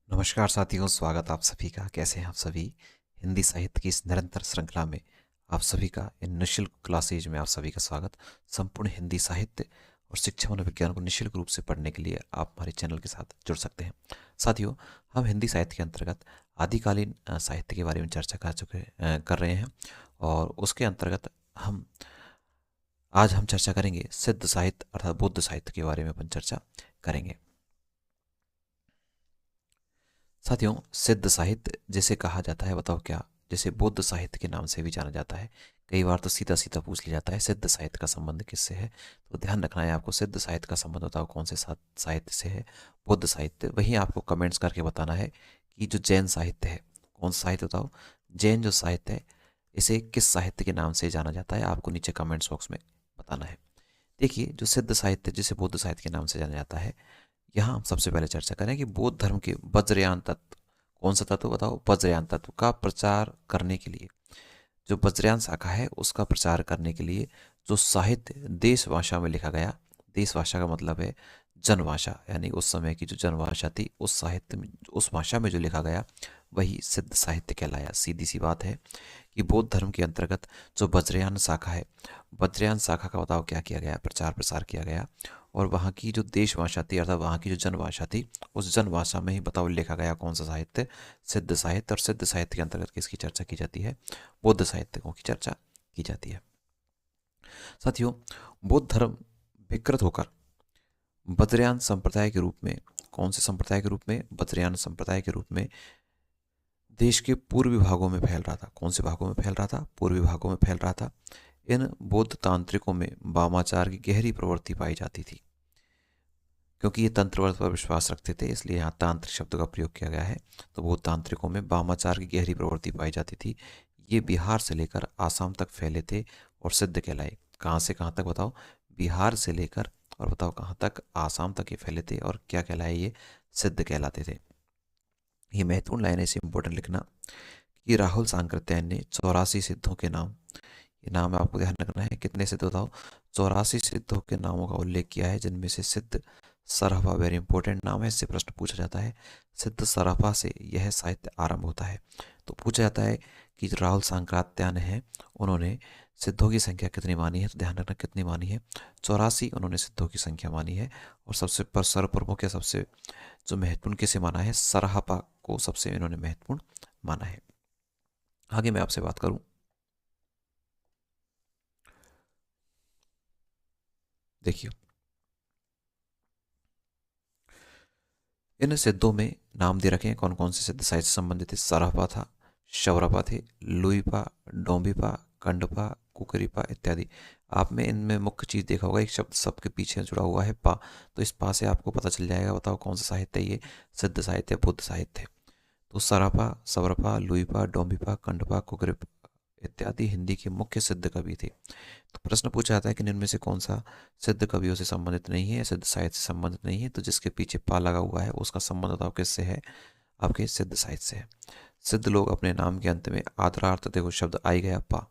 नमस्कार साथियों, स्वागत आप सभी का। कैसे हैं आप सभी? हिंदी साहित्य की इस निरंतर श्रृंखला में आप सभी का इन निःशुल्क क्लासेज में आप सभी का स्वागत। संपूर्ण हिंदी साहित्य और शिक्षा मनोविज्ञान को निःशुल्क रूप से पढ़ने के लिए आप हमारे चैनल के साथ जुड़ सकते हैं। साथियों, हम हिंदी साहित्य के अंतर्गत आदिकालीन साहित्य के बारे में चर्चा कर रहे हैं और उसके अंतर्गत आज हम चर्चा करेंगे सिद्ध साहित्य अर्थात बौद्ध साहित्य के बारे में अपन चर्चा करेंगे। साथियों, सिद्ध साहित्य जिसे कहा जाता है, बताओ क्या? जिसे बौद्ध साहित्य के नाम से भी जाना जाता है। कई बार तो सीधा सीधा पूछ लिया जाता है सिद्ध साहित्य का संबंध किससे है, तो ध्यान रखना है आपको। सिद्ध साहित्य का संबंध बताओ कौन से साहित्य से है? बौद्ध साहित्य। वहीं आपको कमेंट्स करके बताना है कि जो जैन साहित्य है, कौन सा साहित्य बताओ? जैन जो साहित्य है, इसे किस साहित्य के नाम से जाना जाता है? आपको नीचे कमेंट्स बॉक्स में बताना है। देखिए, जो सिद्ध साहित्य जिसे बौद्ध साहित्य के नाम से जाना जाता है, यहाँ हम सबसे पहले चर्चा करें कि बौद्ध धर्म के वज्रयान तत्व, कौन सा तत्व बताओ? वज्रयान तत्व का प्रचार करने के लिए, जो वज्रयान शाखा है उसका प्रचार करने के लिए जो साहित्य देश भाषा में लिखा गया, देश भाषा का मतलब है जनभाषा, यानी उस समय की जो जनभाषा थी उस साहित्य में, उस भाषा में जो लिखा गया वही सिद्ध साहित्य कहलाया। सीधी सी बात है कि बौद्ध धर्म के अंतर्गत जो वज्रयान शाखा है, वज्रयान शाखा का बताओ क्या किया गया? प्रचार प्रसार किया गया। और वहाँ की जो देश भाषा थी अर्थात वहाँ की जो जनभाषा थी, उस जनभाषा में ही बताओ लिखा गया कौन सा साहित्य? सिद्ध साहित्य। और सिद्ध साहित्य के अंतर्गत किसकी चर्चा की जाती है? बौद्ध साहित्यकों की चर्चा की जाती है। साथियों, बौद्ध धर्म विकृत होकर वज्रयान संप्रदाय के रूप में, कौन से संप्रदाय के रूप में? वज्रयान संप्रदाय के रूप में देश के पूर्वी भागों में फैल रहा था। कौन से भागों में फैल रहा था? पूर्वी भागों में फैल रहा था। इन बौद्ध तांत्रिकों में वामाचार की गहरी प्रवृत्ति पाई जाती थी। क्योंकि ये तंत्रवत पर विश्वास रखते थे, इसलिए यहाँ तांत्रिक शब्द का प्रयोग किया गया है। तो बौद्ध तांत्रिकों में वामाचार की गहरी प्रवृत्ति पाई जाती थी। ये बिहार से लेकर आसाम तक फैले थे और सिद्ध कहलाए। कहाँ से कहाँ तक बताओ? बिहार से लेकर और बताओ कहाँ तक? आसाम तक ये फैले थे और क्या कहलाए? ये सिद्ध कहलाते थे। ये महत्वपूर्ण लाइन है, इसे इंपॉर्टेंट लिखना कि राहुल सांकृत्यायन ने 84 सिद्धों के नाम, ये नाम आपको ध्यान रखना है। कितने सिद्ध बताओ? 84 सिद्धों के नामों का उल्लेख किया है, जिनमें से सिद्ध सरहपा वेरी इंपॉर्टेंट नाम है, इससे प्रश्न पूछा जाता है। सिद्ध सरहपा से यह साहित्य आरंभ होता है। तो पूछा जाता है कि जो राहुल सांकृत्यायन है उन्होंने सिद्धों की संख्या कितनी मानी है? तो ध्यान रखना कितनी मानी है? 84 उन्होंने सिद्धों की संख्या मानी है। और सबसे सर्वप्रमुख या सबसे जो महत्वपूर्ण किसे माना है? सरहपा को सबसे इन्होंने महत्वपूर्ण माना है। आगे मैं आपसे बात करूं, देखिए इन सिद्धों में नाम दे रखे हैं कौन कौन से सिद्ध साहित्य से संबंधित थे। सरहपा था, शौरपा थे, लुईपा, डोंबिपा, कंडपा, कुकरीपा इत्यादि। आप में इनमें मुख्य चीज देखा होगा, एक शब्द सबके पीछे जुड़ा हुआ है, पा। तो इस पा से आपको पता चल जाएगा, बताओ कौन सा साहित्य है ये? सिद्ध साहित्य, बुद्ध साहित्य। तो सरपा, सवरपा, लुईपा, डोंबिपा, कंडपा, कुकरीपा इत्यादि हिंदी के मुख्य सिद्ध कवि थे। तो प्रश्न पूछा जाता है कि इनमें से कौन सा सिद्ध कवियों से संबंधित नहीं है, सिद्ध साहित्य से संबंधित नहीं है? तो जिसके पीछे पा लगा हुआ है उसका संबंध बताओ किससे है? आपके सिद्ध साहित्य से है। सिद्ध लोग अपने नाम के अंत में आदरार्थ, देखो शब्द आई गया पा,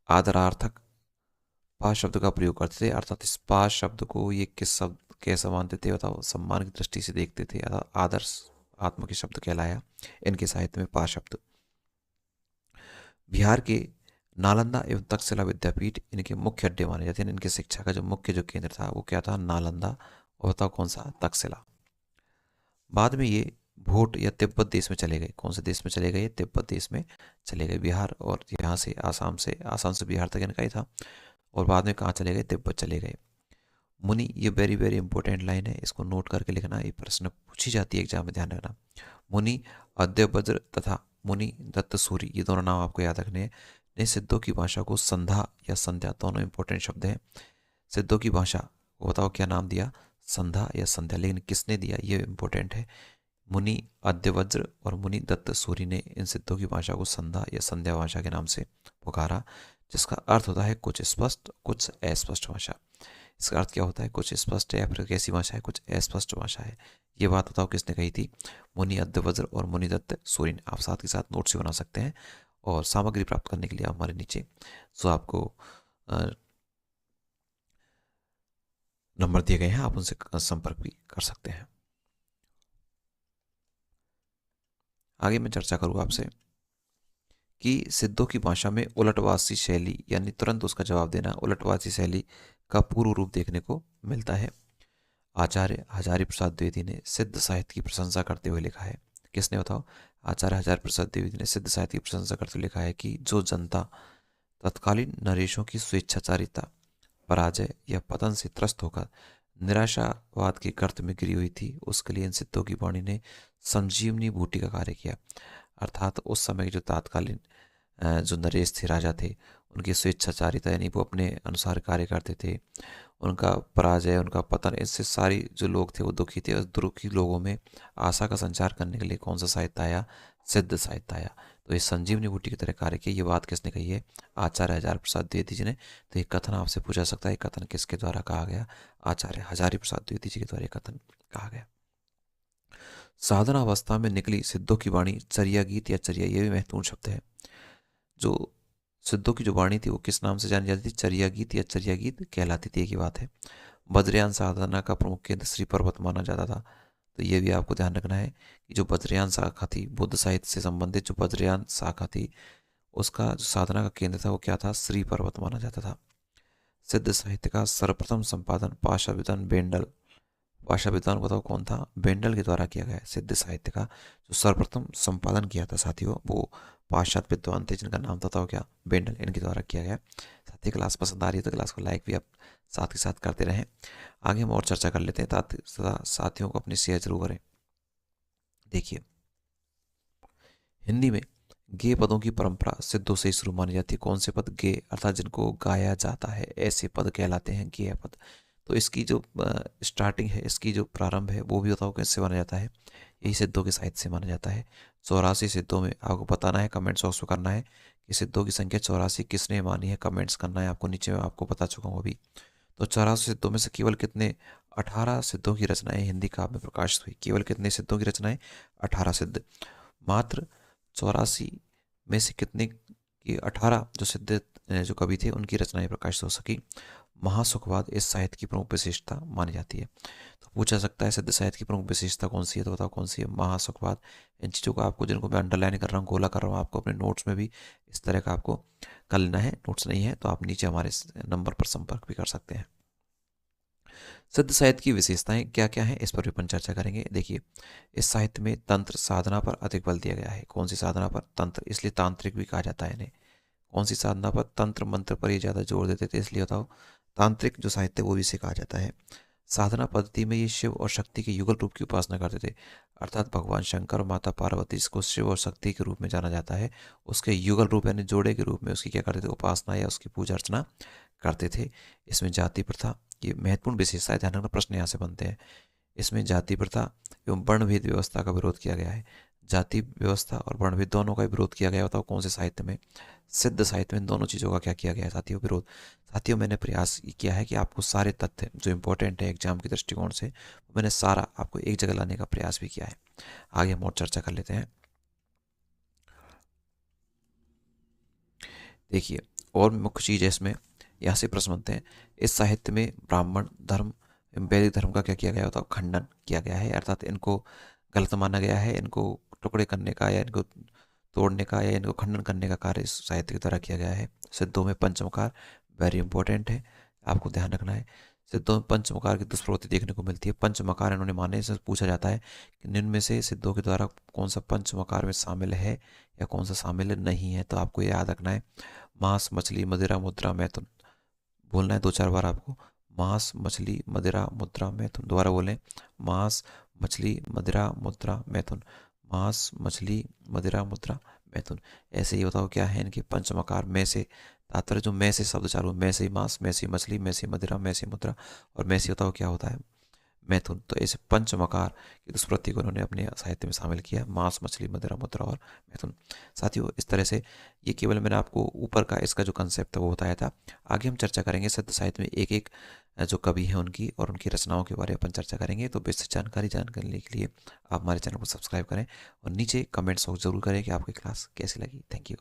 आदरार्थक पा शब्द का प्रयोग करते थे। अर्थात इस पा शब्द को ये किस शब्द कैसा मानते थे बताओ? सम्मान की दृष्टि से देखते थे। आदर्श आत्म के शब्द कहलाया इनके साहित्य में पा शब्द। बिहार के नालंदा एवं तक्षशिला विद्यापीठ इनके मुख्य अड्डे माने जाते हैं। इनकी शिक्षा का जो मुख्य जो केंद्र था वो क्या था? नालंदा। और बताओ कौन सा? तक्षशिला। बाद में ये भोट या तिब्बत देश में चले गए। कौन से देश में चले गए? तिब्बत देश में चले गए। बिहार और यहाँ से आसाम से बिहार तक इनका ही था। और बाद में कहाँ चले गए? तिब्बत चले गए। मुनि, ये वेरी वेरी इंपॉर्टेंट लाइन है, इसको नोट करके लिखना, ये प्रश्न पूछी जाती है एग्जाम में, ध्यान रखना। मुनि अद्यवज्र तथा मुनि दत्त सूरी, ये दोनों नाम आपको याद रखने हैं। ने सिद्धों की भाषा को संधा या संध्या, दोनों इंपॉर्टेंट शब्द हैं। सिद्धों की भाषा को बताओ क्या नाम दिया? संधा या संध्या, लेकिन किसने दिया ये इंपॉर्टेंट है। मुनि अद्यवज्र और मुनि दत्त सूरी ने इन सिद्धों की भाषा को संधा या संध्या भाषा के नाम से पुकारा, जिसका अर्थ होता है कुछ स्पष्ट कुछ अस्पष्ट भाषा। इसका अर्थ क्या होता है? कुछ स्पष्ट है या फिर कैसी भाषा है? कुछ अस्पष्ट भाषा है। ये बात बताओ किसने कही थी? मुनि अद्यवज्र और मुनि दत्त सूरी ने। आप साथ के साथ नोट्स भी बना सकते हैं और सामग्री प्राप्त करने के लिए आप हमारे नीचे जो आपको नंबर दिए गए हैं आप उनसे संपर्क भी कर सकते हैं। आगे मैं चर्चा करूँ आपसे कि सिद्धों की भाषा में उलटवासी शैली यानी तुरंत उसका जवाब देना, उलटवासी शैली का पूर्व रूप देखने को मिलता है। आचार्य हजारी प्रसाद द्विवेदी ने सिद्ध साहित्य की प्रशंसा करते हुए लिखा है। किसने बताओ? आचार्य हजारी प्रसाद द्विवेदी ने सिद्ध साहित्य की प्रशंसा करते हुए लिखा है कि जो जनता तत्कालीन नरेशों की स्वेच्छाचारिता, पराजय या पतन से त्रस्त होकर निराशावाद के गर्त में गिरी हुई थी, उसके लिए इन सिद्धों की वाणी ने संजीवनी बूटी का कार्य किया। अर्थात उस समय जो तात्कालीन जो नरेश थे, राजा थे, उनकी स्वेच्छाचारिता यानी वो अपने अनुसार कार्य करते थे, उनका पराजय, उनका पतन, इससे सारी जो लोग थे वो दुखी थे। उस दुखी लोगों में आशा का संचार करने के लिए कौन सा साहित्य आया? सिद्ध साहित्य आया। तो ये संजीवनी बूटी की तरह कार्य किया। ये बात किसने कही है? आचार्य हजारी प्रसाद द्विवेदी जी ने। तो ये कथन आपसे पूछा सकता है, कथन किसके द्वारा कहा गया? आचार्य हजारी प्रसाद द्विवेदी जी के द्वारा कथन कहा गया। साधनावस्था में निकली सिद्धों की वाणी चर्या गीत या चर्या, ये भी महत्वपूर्ण शब्द है। जो सिद्धों की जो वाणी थी वो किस नाम से जानी जाती थी? चर्या गीत या चर्या गीत कहलाती थी। एक ही बात है। बद्रयान साधना का प्रमुख केंद्र श्री पर्वत माना जाता था। तो ये भी आपको ध्यान रखना है कि जो बद्रयान शाखा थी, बुद्ध साहित्य से संबंधित जो बद्रयान शाखा थी, उसका जो साधना का केंद्र था वो क्या था? श्री पर्वत माना जाता था। सिद्ध साहित्य का सर्वप्रथम संपादन पाशावितान बेंडल, पाशावितान बताओ कौन था? बेंडल के द्वारा किया गया है। सिद्ध साहित्य का जो सर्वप्रथम संपादन किया था साथियों, वो पाश्चात्य विद्वान थे जिनका नाम था क्या? बेंडल, इनके द्वारा किया गया। साथी क्लास पसंद आ रही है तो क्लास को लाइक भी आप साथ के साथ करते रहें। आगे हम और चर्चा कर लेते हैं। साथियों को अपनी शेयर जरूर करें। देखिए, हिंदी में गे पदों की परंपरा सिद्धों से शुरू मानी जाती है। कौन से पद? गे, अर्थात जिनको गाया जाता है, ऐसे पद कहलाते हैं गेय पद। तो इसकी जो स्टार्टिंग है, इसकी जो प्रारंभ है, वो भी बताओ कैसे माना जाता है? यही सिद्धों के साहित्य से माना जाता है। 84 सिद्धों में आपको बताना है, कमेंट्स बॉक्स में करना है कि सिद्धों की संख्या 84 किसने मानी है। कमेंट्स करना है आपको, नीचे में आपको बता चुका हूँ अभी। तो 84 सिद्धों में से केवल कितने? 18 सिद्धों की रचनाएं हिंदी काव्य में प्रकाशित हुई। केवल कितने सिद्धों की रचनाएं? 18 सिद्ध। मात्र 84 में से कितने की 18 जो सिद्ध जो कवि थे उनकी रचनाएं प्रकाशित हो सकी। महासुखवाद इस साहित्य की प्रमुख विशेषता मानी जाती है। तो पूछा सकता है सिद्ध साहित्य की प्रमुख विशेषता कौन सी है? तो बताओ कौन सी है? महासुखवाद। इन चीज़ों को आपको, जिनको मैं अंडरलाइन कर रहा हूँ, गोला कर रहा हूँ, आपको अपने नोट्स में भी इस तरह का आपको कर लेना है। नोट्स नहीं है तो आप नीचे हमारे नंबर पर संपर्क भी कर सकते हैं। सिद्ध साहित्य की विशेषताएं क्या क्या हैं, इस पर भी अपन चर्चा करेंगे। देखिए, इस साहित्य में तंत्र साधना पर अधिक बल दिया गया है। कौन सी साधना पर? तंत्र, इसलिए तांत्रिक भी कहा जाता है इन्हें। कौन सी साधना पर? तंत्र मंत्र पर ये ज़्यादा जोर देते थे, इसलिए बताओ तांत्रिक जो साहित्य वो भी इसे कहा जाता है। साधना पद्धति में ये शिव और शक्ति के युगल रूप की उपासना करते थे। अर्थात भगवान शंकर और माता पार्वती, जिसको शिव और शक्ति के रूप में जाना जाता है, उसके युगल रूप यानी जोड़े के रूप में उसकी क्या करते थे? उपासना या उसकी पूजा अर्चना करते थे। इसमें जाति प्रथा, ये महत्वपूर्ण विशेषता है, ध्यान रखना, प्रश्न यहाँ से बनते हैं। इसमें जाति प्रथा एवं वर्णभेद व्यवस्था का विरोध किया गया है। जाति व्यवस्था और वर्णभेद दोनों का विरोध किया गया। बताओ कौन से साहित्य में? सिद्ध साहित्य में दोनों चीज़ों का क्या किया गया है साथियों? विरोध। साथियों, मैंने प्रयास किया है कि आपको सारे तथ्य जो इंपॉर्टेंट है एग्जाम के दृष्टिकोण से, मैंने सारा आपको एक जगह लाने का प्रयास भी किया है। आगे हम और चर्चा कर लेते हैं। देखिए, और मुख्य चीज़ है इसमें, यहाँ से प्रश्न बनते हैं। इस साहित्य में ब्राह्मण धर्म वैदिक धर्म का क्या किया गया होता है? खंडन किया गया है। अर्थात इनको गलत माना गया है, इनको टुकड़े करने का या इनको तोड़ने का या इनको खंडन करने का कार्य इस साहित्य के द्वारा किया गया है। सिद्धों में पंचमकार वेरी इंपॉर्टेंट है, आपको ध्यान रखना है। सिद्धों में पंचमकार की दुष्प्रवृत्ति देखने को मिलती है। पंचमकार इन्होंने माने, से पूछा जाता है कि निम्न में से सिद्धों के द्वारा कौन सा पंचमकार में शामिल है या कौन सा शामिल नहीं है। तो आपको याद रखना है, मांस, मछली, मदिरा, मुद्रा, मैथुन। बोलना है 2-4 बार आपको, मांस, मछली, मदिरा, मुद्रा, मैथुन। दोबारा बोलें, मांस, मछली, मदिरा, मुद्रा, मैथुन। मांस, मछली, मदिरा, मुद्रा, मैथुन। ऐसे ही बताओ क्या है इनके पंचमकार में से? तात्पर्य जो में से शब्द चालू, में से मांस, में से मछली, में से मदिरा, में से मुद्रा और में से बताओ क्या होता है? मैथुन। तो ऐसे पंचमकार की दुष्प्रवृत्ति को उन्होंने अपने साहित्य में शामिल किया, मांस, मछली, मदिरा, मुद्रा और मैथुन। साथियों, इस तरह से ये केवल मैंने आपको ऊपर का इसका जो कंसेप्ट था वो बताया था। आगे हम चर्चा करेंगे सिद्ध साहित्य में एक एक जो कवि हैं उनकी और उनकी रचनाओं के बारे में अपन चर्चा करेंगे। तो विस्तृत जानकारी जानने के लिए आप हमारे चैनल को सब्सक्राइब करें और नीचे कमेंट्स जरूर करें कि आपकी क्लास कैसी लगी। Thank you.